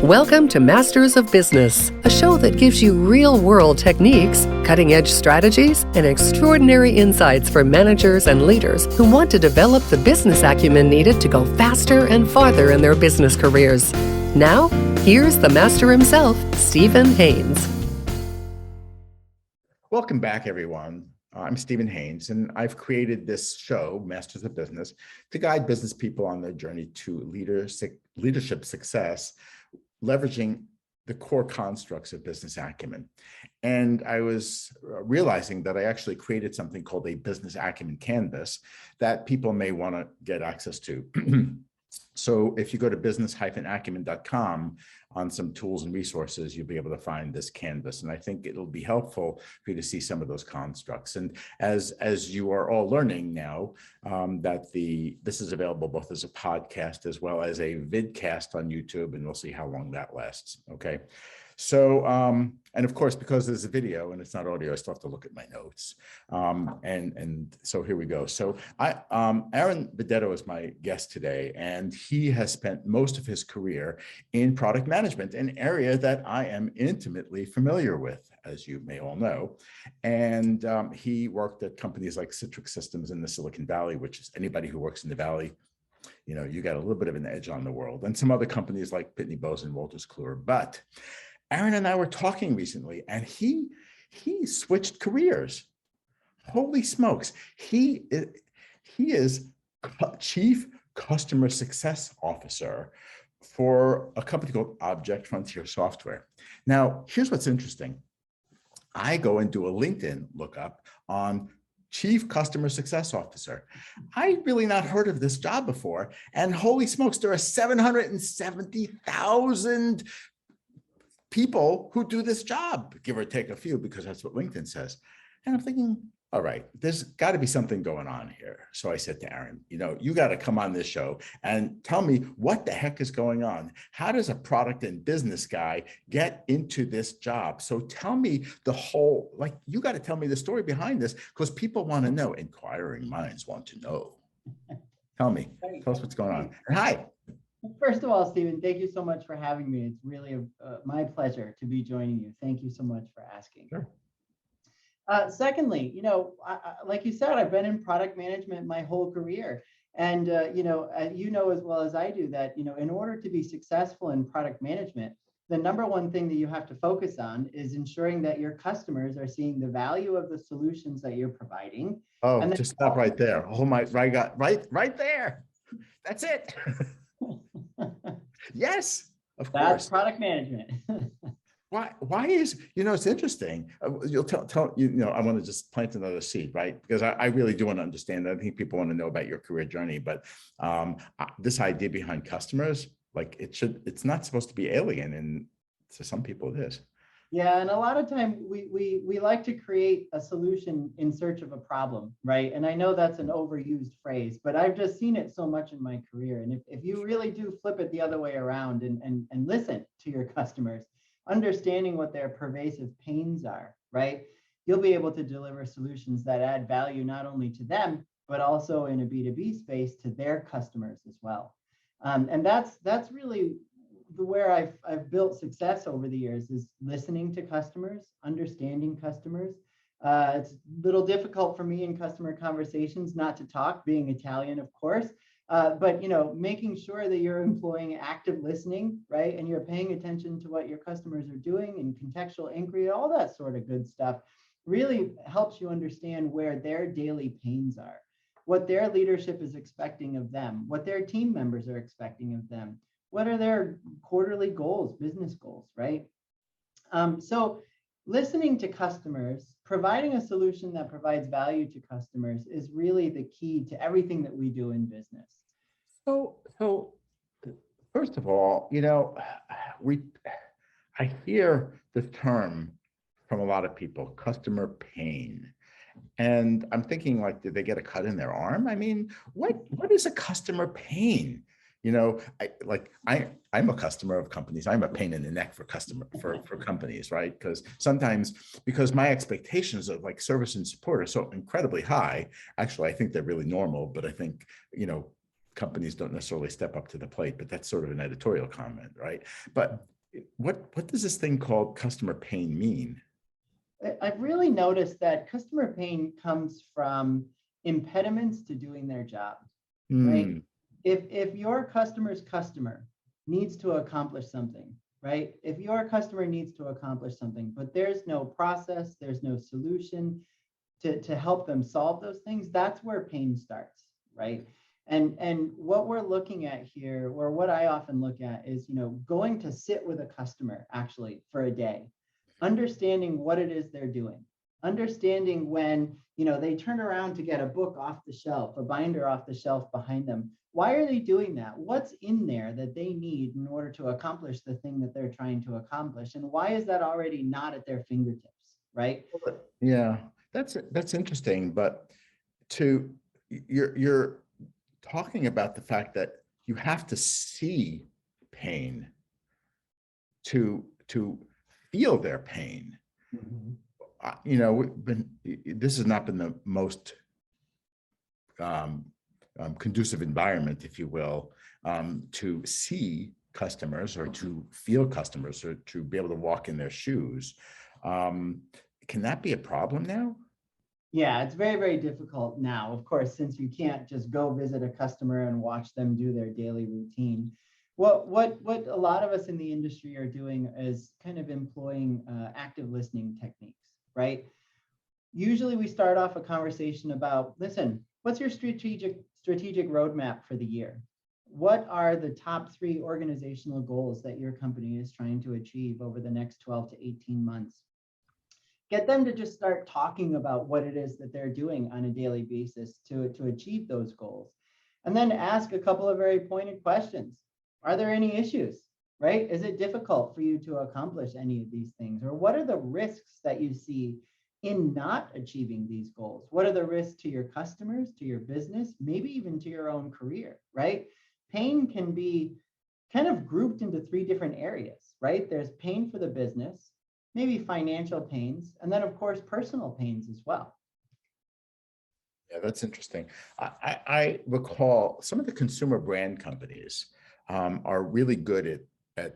Welcome to Masters of Business, a show that gives you real-world techniques, cutting-edge strategies, and extraordinary insights for managers and leaders who want to develop the business acumen needed to go faster and farther in their business careers. Now, here's the master himself, Stephen Haines. Welcome back, everyone. I'm Stephen Haines, and I've created this show, Masters of Business, to guide business people on their journey to leadership success, leveraging the core constructs of business acumen. And I was realizing that I actually created something called a business acumen canvas that people may want to get access to. So if you go to business-acumen.com on some tools and resources, you'll be able to find this canvas. And I think it'll be helpful for you to see some of those constructs. And as you are all learning now, this is available both as a podcast as well as a vidcast on YouTube, and we'll see how long that lasts. Okay. So, and of course, because there's a video and it's not audio, I still have to look at my notes. And so here we go. So Aaron Videtto is my guest today, and he has spent most of his career in product management, an area that I am intimately familiar with, as you may all know. And he worked at companies like Citrix Systems in the Silicon Valley, which is anybody who works in the Valley, you know, you got a little bit of an edge on the world, and some other companies like Pitney Bowes and Wolters Kluwer. But Aaron and I were talking recently, and he switched careers. Holy smokes. He is Chief Customer Success Officer for a company called Object Frontier Software. Now, here's what's interesting. I go and do a LinkedIn lookup on Chief Customer Success Officer. I really not heard of this job before. And holy smokes, there are 770,000 people who do this job, give or take a few, because that's what LinkedIn says. And I'm thinking, all right, there's got to be something going on here. So I said to Aaron, you know, you got to come on this show and tell me what the heck is going on. How does a product and business guy get into this job? So tell me the whole, like, you got to tell me the story behind this, because people want to know. Inquiring minds want to know. Tell me, tell us what's going on. And hi. First of all, Stephen, thank you so much for having me. It's really my pleasure to be joining you. Thank you so much for asking. Sure. Secondly, you know, like you said, I've been in product management my whole career. And, you know as well as I do that, you know, in order to be successful in product management, the number one thing that you have to focus on is ensuring that your customers are seeing the value of the solutions that you're providing. Oh, and just stop right there. Oh my, right there. That's it. Yes, of course. That's product management. Why is, you know, it's interesting. You'll tell, you know, I want to just plant another seed, right? Because I really do want to understand. I think people want to know about your career journey, but this idea behind customers, like it's not supposed to be alien, and to some people it is. Yeah, and a lot of time we like to create a solution in search of a problem, right? And I know that's an overused phrase, but I've just seen it so much in my career. And if you really do flip it the other way around and listen to your customers, understanding what their pervasive pains are, right? You'll be able to deliver solutions that add value not only to them, but also in a B2B space to their customers as well. And that's really where I've built success over the years, is listening to customers, understanding customers. It's a little difficult for me in customer conversations not to talk, being Italian, of course, but you know, making sure that you're employing active listening, right, and you're paying attention to what your customers are doing, and contextual inquiry, all that sort of good stuff, really helps you understand where their daily pains are, what their leadership is expecting of them, what their team members are expecting of them. What are their quarterly goals, business goals, right? So listening to customers, providing a solution that provides value to customers is really the key to everything that we do in business. So first of all, you know, I hear the term from a lot of people, customer pain. And I'm thinking, like, did they get a cut in their arm? I mean, what is a customer pain? You know, I'm a customer of companies. I'm a pain in the neck for companies, right? Because sometimes, because my expectations of like service and support are so incredibly high. Actually, I think they're really normal, but I think, you know, companies don't necessarily step up to the plate, but that's sort of an editorial comment, right? But what does this thing called customer pain mean? I've really noticed that customer pain comes from impediments to doing their job, right? Hmm. If your customer's customer needs to accomplish something, right? If your customer needs to accomplish something, but there's no process, there's no solution to help them solve those things, that's where pain starts, right? And what we're looking at here, or what I often look at is, going to sit with a customer actually for a day, understanding what it is they're doing, understanding when, they turn around to get a book off the shelf, a binder off the shelf behind them. Why are they doing that? What's in there that they need in order to accomplish the thing that they're trying to accomplish? And why is that already not at their fingertips, right? Yeah, that's interesting. But to you're talking about the fact that you have to see pain to feel their pain. Mhm. This has not been the most um, conducive environment, if you will, to see customers or to feel customers or to be able to walk in their shoes. Can that be a problem now? Yeah, it's very, very difficult now, of course, since you can't just go visit a customer and watch them do their daily routine. What a lot of us in the industry are doing is kind of employing active listening techniques, right? Usually we start off a conversation about, listen, what's your strategic roadmap for the year? What are the top 3 organizational goals that your company is trying to achieve over the next 12 to 18 months? Get them to just start talking about what it is that they're doing on a daily basis to achieve those goals. And then ask a couple of very pointed questions. Are there any issues, right? Is it difficult for you to accomplish any of these things? Or what are the risks that you see in not achieving these goals? What are the risks to your customers, to your business, maybe even to your own career, right? Pain can be kind of grouped into 3 different areas, right? There's pain for the business, maybe financial pains, and then of course, personal pains as well. Yeah, that's interesting. I recall some of the consumer brand companies are really good at,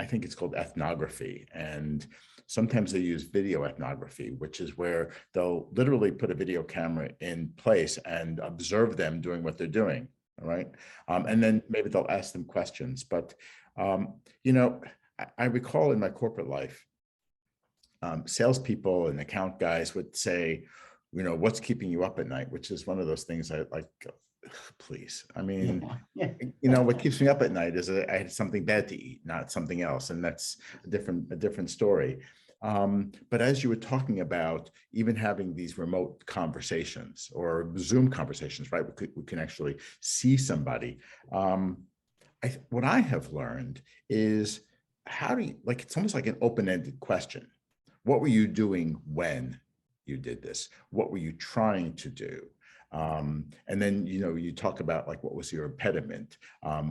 I think it's called ethnography. And sometimes they use video ethnography, which is where they'll literally put a video camera in place and observe them doing what they're doing. All right. And then maybe they'll ask them questions. But, I recall in my corporate life, salespeople and account guys would say, what's keeping you up at night, which is one of those things I like, please. I mean, Yeah. what keeps me up at night is I had something bad to eat, not something else. And that's a different story. But as you were talking about even having these remote conversations or Zoom conversations, right? We can actually see somebody. What I have learned is how do you, it's almost like an open-ended question. What were you doing when you did this? What were you trying to do? And then, you talk about what was your impediment?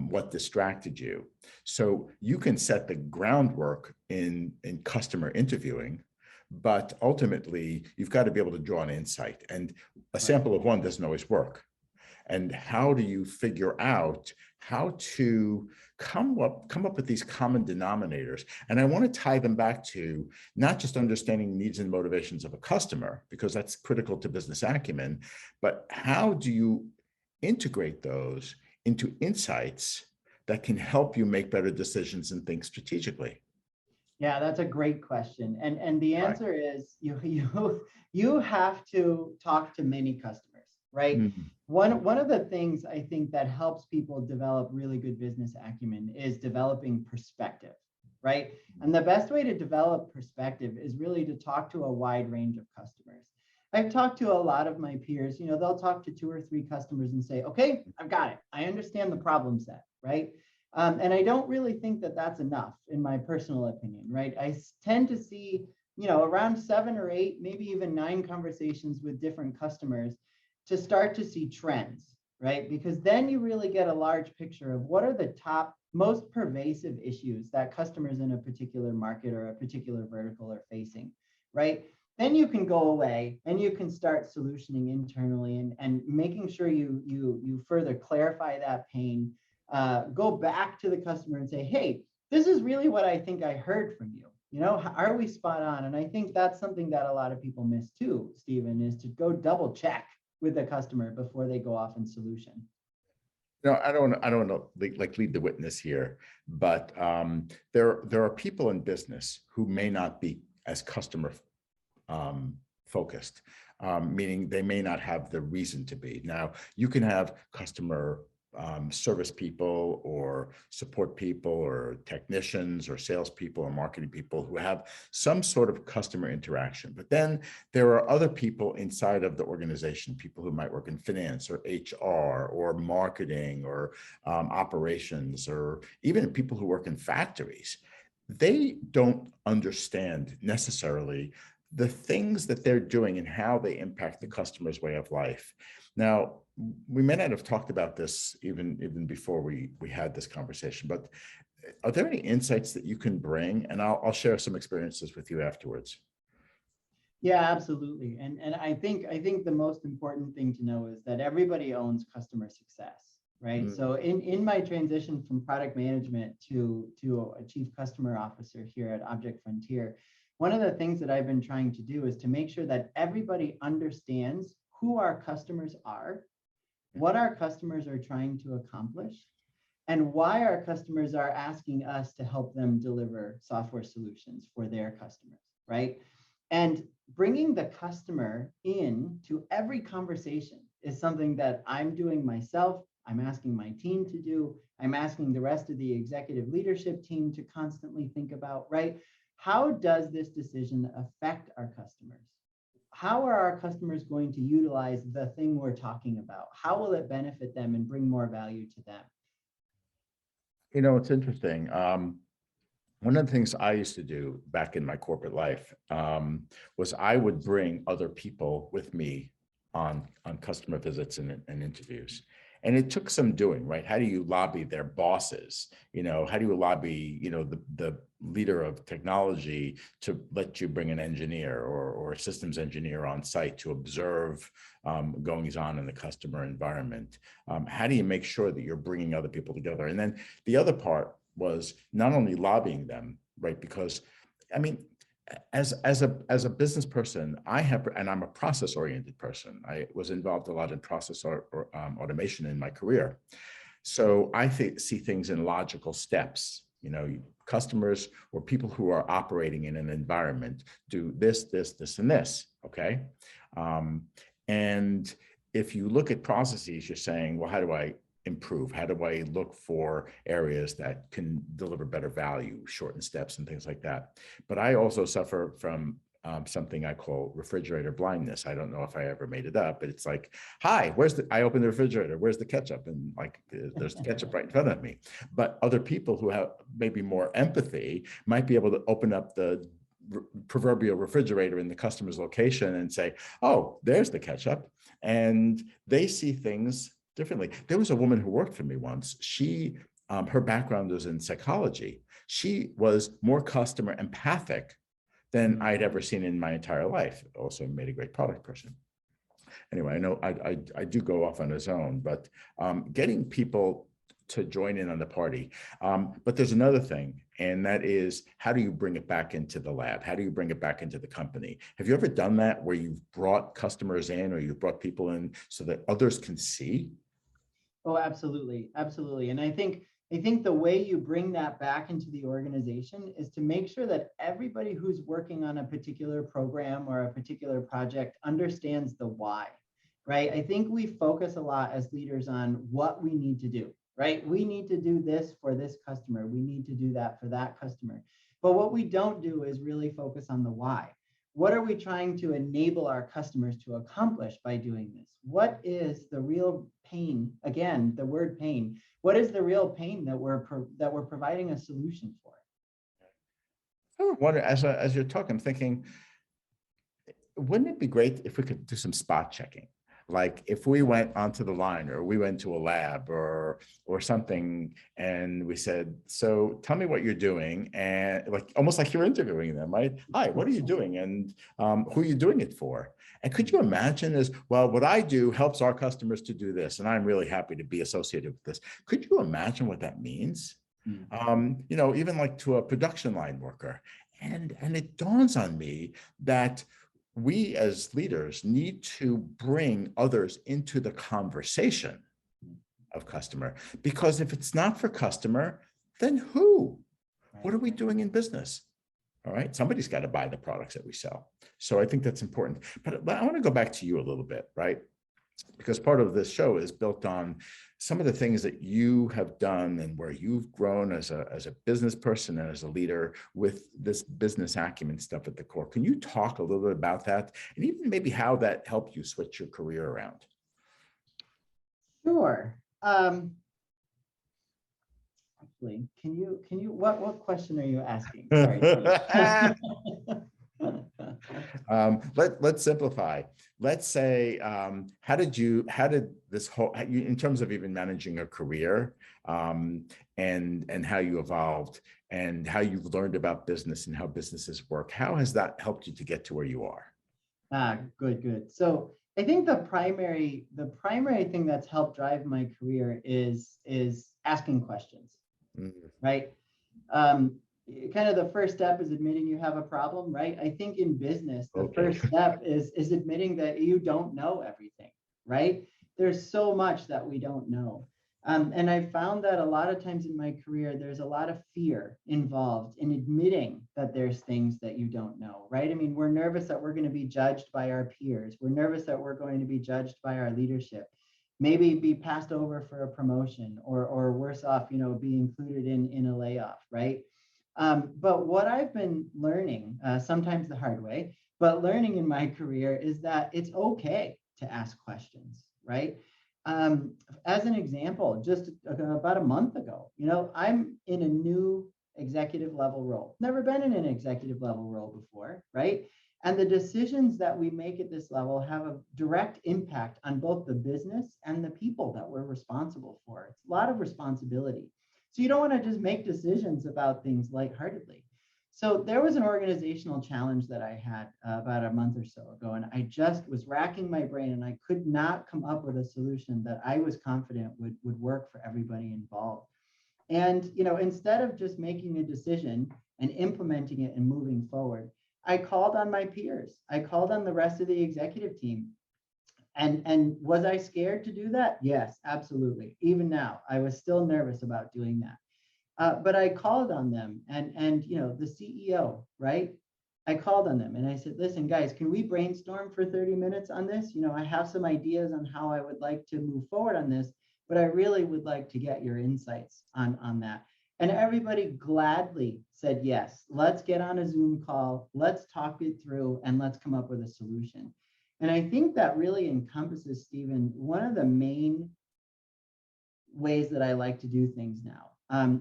What distracted you? So you can set the groundwork in customer interviewing, but ultimately you've got to be able to draw an insight, and a sample of one doesn't always work. And how do you figure out how to come up with these common denominators? And I want to tie them back to not just understanding needs and motivations of a customer, because that's critical to business acumen, but how do you integrate those into insights that can help you make better decisions and think strategically? Yeah, that's a great question. And the answer is you have to talk to many customers, right? Mm-hmm. One of the things I think that helps people develop really good business acumen is developing perspective, right? And the best way to develop perspective is really to talk to a wide range of customers. I've talked to a lot of my peers, they'll talk to 2 or 3 customers and say, okay, I've got it. I understand the problem set, right? And I don't really think that that's enough, in my personal opinion, right? I tend to see, around 7 or 8, maybe even 9 conversations with different customers to start to see trends, right? Because then you really get a large picture of what are the top, most pervasive issues that customers in a particular market or a particular vertical are facing, right? Then you can go away and you can start solutioning internally and making sure you further clarify that pain. Go back to the customer and say, hey, this is really what I think I heard from you. Are we spot on? And I think that's something that a lot of people miss too, Stephen, is to go double check with the customer before they go off and solution. No, I don't want to like lead the witness here, but there are people in business who may not be as customer focused, meaning they may not have the reason to be. Now, you can have customer service people or support people or technicians or salespeople or marketing people who have some sort of customer interaction. But then there are other people inside of the organization, people who might work in finance or HR or marketing or operations, or even people who work in factories. They don't understand necessarily the things that they're doing and how they impact the customer's way of life. Now, we may not have talked about this even before we had this conversation, but are there any insights that you can bring? And I'll share some experiences with you afterwards. Yeah, absolutely. And I think the most important thing to know is that everybody owns customer success, right? Mm-hmm. So in my transition from product management to a chief customer officer here at Object Frontier, one of the things that I've been trying to do is to make sure that everybody understands who our customers are, what our customers are trying to accomplish, and why our customers are asking us to help them deliver software solutions for their customers, right? And bringing the customer in to every conversation is something that I'm doing myself. I'm asking my team to do. I'm asking the rest of the executive leadership team to constantly think about, right? How does this decision affect our customers? How are our customers going to utilize the thing we're talking about? How will it benefit them and bring more value to them? It's interesting. One of the things I used to do back in my corporate life was I would bring other people with me on customer visits and interviews. And it took some doing, right? How do you lobby their bosses? How do you lobby, the leader of technology to let you bring an engineer or a systems engineer on site to observe goings on in the customer environment? How do you make sure that you're bringing other people together? And then the other part was not only lobbying them, right? Because, as a business person, and I'm a process-oriented person. I was involved a lot in process automation in my career. So I see things in logical steps. Customers or people who are operating in an environment do this, and this, okay? And if you look at processes, you're saying, well, how do I improve? How do I look for areas that can deliver better value, shorten steps and things like that? But I also suffer from something I call refrigerator blindness. I don't know if I ever made it up, but it's like, hi, I open the refrigerator, where's the ketchup? And there's the ketchup right in front of me. But other people who have maybe more empathy might be able to open up the proverbial refrigerator in the customer's location and say, oh, there's the ketchup. And they see things differently. There was a woman who worked for me once. She, her background was in psychology. She was more customer empathic than I'd ever seen in my entire life. Also made a great product person. Anyway, I know I do go off on his own, but getting people to join in on the party. But there's another thing, and that is, how do you bring it back into the lab? How do you bring it back into the company? Have you ever done that where you've brought customers in or you've brought people in so that others can see? Oh, absolutely. Absolutely. And I think the way you bring that back into the organization is to make sure that everybody who's working on a particular program or a particular project understands the why, right? I think we focus a lot as leaders on what we need to do, right? We need to do this for this customer. We need to do that for that customer. But what we don't do is really focus on the why. What are we trying to enable our customers to accomplish by doing this? What is the real pain? Again, the word pain. What is the real pain that we're providing a solution for? I wonder, as you're talking, I'm thinking, wouldn't it be great if we could do some spot checking? Like if we went onto the line or we went to a lab or something and we said, so tell me what you're doing, and almost like you're interviewing them, right? Hi, what are you doing? And who are you doing it for? And could you imagine this? Well, what I do helps our customers to do this, and I'm really happy to be associated with this. Could you imagine what that means? You know, even like to a production line worker. And it dawns on me that we as leaders need to bring others into the conversation of customer, because if it's not for customer, then who? What are we doing in business? All right, somebody's got to buy the products that we sell. So I think that's important. But I want to go back to you a little bit, right? Because part of this show is built on some of the things that you have done and where you've grown as a business person and as a leader with this business acumen stuff at the core. Can you talk a little bit about that, and even maybe how that helped you switch your career around? Sure. Actually, can you, what question are you asking? Sorry. Let's simplify. Let's say, how did this whole, in terms of even managing a career, and how you evolved and how you've learned about business and how businesses work, how has that helped you to get to where you are? Good. So I think the primary thing that's helped drive my career is asking questions, right? Kind of the first step is admitting you have a problem, right? I think in business, the first step is admitting that you don't know everything, right? There's so much that we don't know. And I found that a lot of times in my career, there's a lot of fear involved in admitting that there's things that you don't know, right? I mean, we're nervous that we're going to be judged by our peers. We're nervous that we're going to be judged by our leadership, maybe be passed over for a promotion, or worse off, you know, be included in a layoff, right? But what I've been learning, sometimes the hard way, but learning in my career is that it's okay to ask questions, right? As an example, just about a month ago, you know, I'm in a new executive level role, never been in an executive level role before, right? And the decisions that we make at this level have a direct impact on both the business and the people that we're responsible for. It's a lot of responsibility. So you don't want to just make decisions about things lightheartedly. So there was an organizational challenge that I had about a month or so ago, and I just was racking my brain and I could not come up with a solution that I was confident would work for everybody involved. And, you know, instead of just making a decision and implementing it and moving forward, I called on my peers. I called on the rest of the executive team. And was I scared to do that? Yes, absolutely. Even now, I was still nervous about doing that. But I called on them and you know, the CEO, right? I called on them and I said, listen, guys, can we brainstorm for 30 minutes on this? You know, I have some ideas on how I would like to move forward on this, but I really would like to get your insights on that. And everybody gladly said, yes, let's get on a Zoom call, let's talk it through, and let's come up with a solution. And I think that really encompasses, Stephen, one of the main ways that I like to do things now.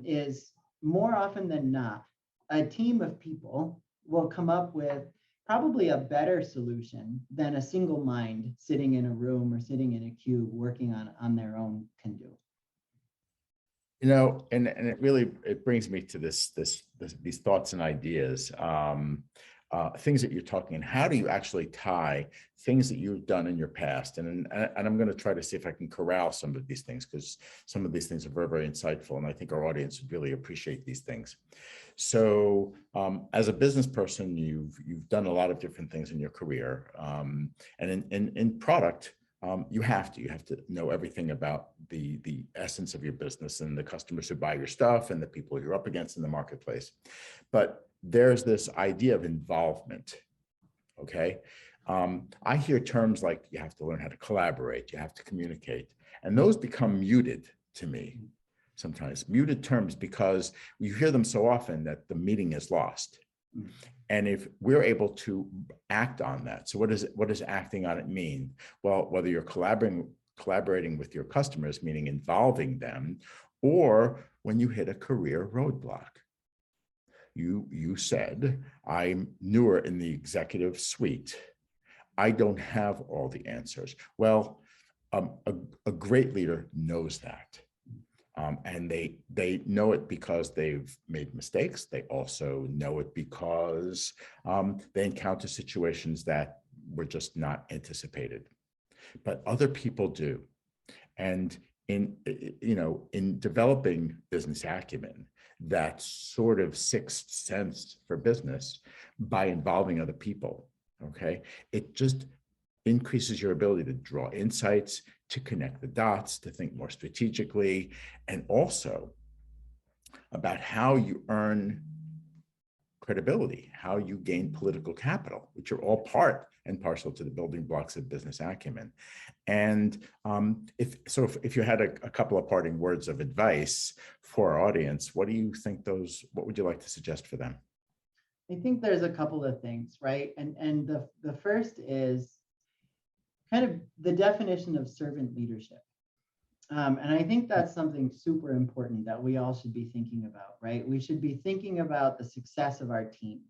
Is more often than not, a team of people will come up with probably a better solution than a single mind sitting in a room or sitting in a cube working on their own can do. You know, and it brings me to these thoughts and ideas, things that you're talking, and how do you actually tie things that you've done in your past? And I'm going to try to see if I can corral some of these things, because some of these things are very, very insightful, and I think our audience would really appreciate these things. So as a business person, you've done a lot of different things in your career, and in product, you have to know everything about the essence of your business and the customers who buy your stuff and the people you're up against in the marketplace. But there's this idea of involvement, okay? I hear terms like you have to learn how to collaborate, you have to communicate, and those become muted to me sometimes, muted terms, because you hear them so often that the meaning is lost. And if we're able to act on that, so what does acting on it mean? Well, whether you're collaborating with your customers, meaning involving them, or when you hit a career roadblock. You said, I'm newer in the executive suite. I don't have all the answers. Well, a great leader knows that. And they know it because they've made mistakes. They also know it because they encounter situations that were just not anticipated. But other people do. And in developing business acumen, that sort of sixth sense for business by involving other people, okay? It just increases your ability to draw insights, to connect the dots, to think more strategically, and also about how you earn credibility, how you gain political capital, which are all part and parcel to the building blocks of business acumen. And if you had a couple of parting words of advice for our audience, what would you like to suggest for them? I think there's a couple of things, right? And the first is kind of the definition of servant leadership. And I think that's something super important that we all should be thinking about, right? We should be thinking about the success of our team.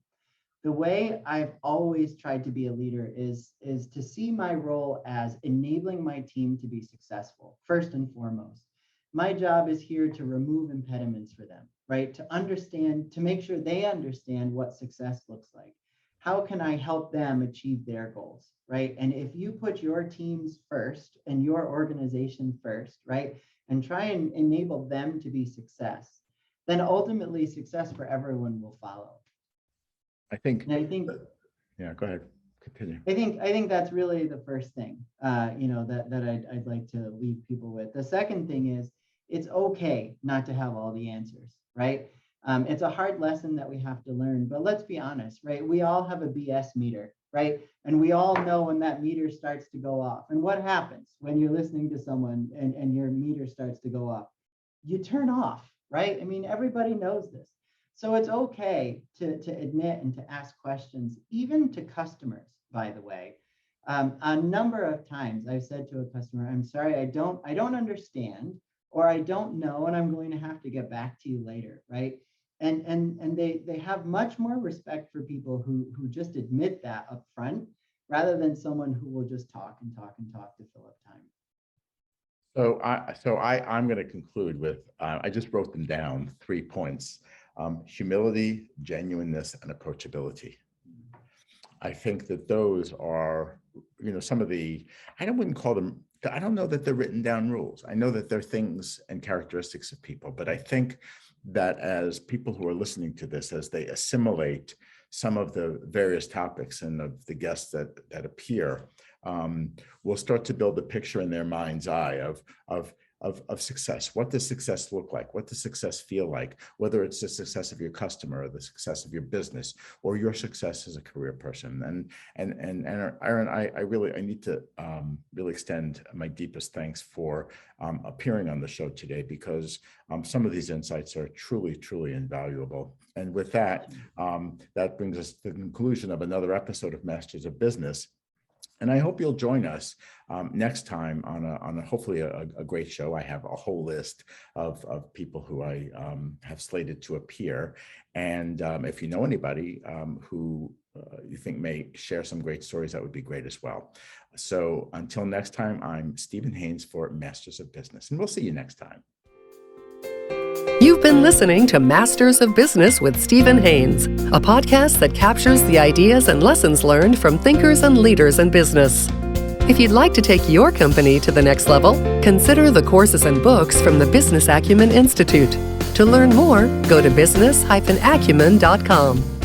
The way I've always tried to be a leader is to see my role as enabling my team to be successful, first and foremost. My job is here to remove impediments for them, right? To understand, to make sure they understand what success looks like. How can I help them achieve their goals, right? And if you put your teams first and your organization first, right, and try and enable them to be success, then ultimately success for everyone will follow. I think, yeah, go ahead, continue. I think that's really the first thing, that I'd like to leave people with. The second thing is, it's okay not to have all the answers, right? It's a hard lesson that we have to learn, but let's be honest, right? We all have a BS meter, right? And we all know when that meter starts to go off. And what happens when you're listening to someone and your meter starts to go off? You turn off, right? I mean, everybody knows this. So it's okay to admit and to ask questions, even to customers, by the way. A number of times I've said to a customer, I'm sorry, I don't understand, or I don't know, and I'm going to have to get back to you later, right? And they have much more respect for people who just admit that up front, rather than someone who will just talk and talk and talk to fill up time. So I'm going to conclude with, I just wrote them down, 3 points: humility, genuineness, and approachability. I think that those are, some of the, I don't know that they're written down rules. I know that they're things and characteristics of people, but I think that as people who are listening to this, as they assimilate some of the various topics and of the guests that appear, will start to build a picture in their mind's eye of success. What does success look like? What does success feel like? Whether it's the success of your customer or the success of your business or your success as a career person. And Aaron, I need to really extend my deepest thanks for appearing on the show today, because some of these insights are truly, truly invaluable. And with that, that brings us to the conclusion of another episode of Masters of Business. And I hope you'll join us next time on a hopefully a great show. I have a whole list of people who I have slated to appear. And if you know anybody who you think may share some great stories, that would be great as well. So until next time, I'm Stephen Haines for Masters of Business, and we'll see you next time. You've been listening to Masters of Business with Stephen Haines, a podcast that captures the ideas and lessons learned from thinkers and leaders in business. If you'd like to take your company to the next level, consider the courses and books from the Business Acumen Institute. To learn more, go to business-acumen.com.